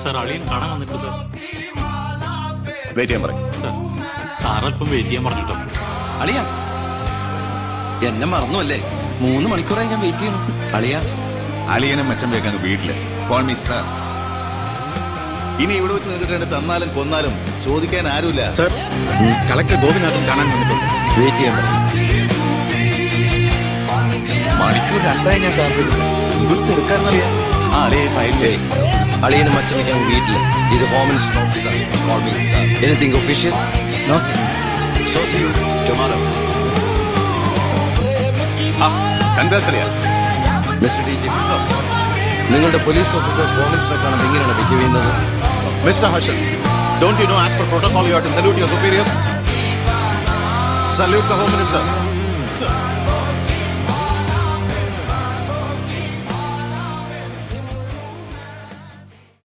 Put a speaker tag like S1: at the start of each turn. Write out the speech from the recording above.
S1: Sir അളിയൻ കാണാൻ വന്നിട്ട് സാർ.
S2: വെയിറ്റ് ചെയ്യാൻ പറയും.
S1: സാർ സാർ അല്പം വെയിറ്റ് ചെയ്യാൻ പറഞ്ഞിട്ടോ.
S3: അളിയ എന്നെ മറന്നുവല്ലേ? 3 മണിക്കൂറായി ഞാൻ വെയിറ്റ് ചെയ്യണം. അളിയ
S2: അളിയനും മച്ചം വെക്കാൻ വീട്ടില് കോൾ മീ സാർ. ഇനി ഇവിടെ വെച്ച് നിൽക്കിട്ട് തന്നാലും കൊന്നാലും ചോദിക്കാൻ ആരുമില്ല.
S4: സർ, കളക്ടർ ഗോപിനാഥൻ കാണാൻ വന്നിട്ടുണ്ട്.
S3: വെയിറ്റ് ചെയ്യാൻ പറയും.
S2: മണിക്കൂർ 2 ഞാൻ കാത്തിരുന്നു. എന്തൊരു തിരക്കാരനറിയാ. ആ അളിയെ ഫയലിലേ
S3: അളിയനും മച്ചം വെക്കാൻ വീട്ടില്. ഇത് home minister officer. Call me sir. Anything official? No sir. So see you tomorrow. Mister DGP, നിങ്ങളുടെ പോലീസ് ഓഫീസേഴ്സ് ഹോം മിനിസ്റ്ററെ കാണുമ്പോൾ എങ്ങനെയാണ് ബിഹേവ് ചെയ്യുന്നത്?
S2: Mr. Harshan, don't you know as per protocol you have to salute your superiors? Salute the Home Minister.
S4: Sir,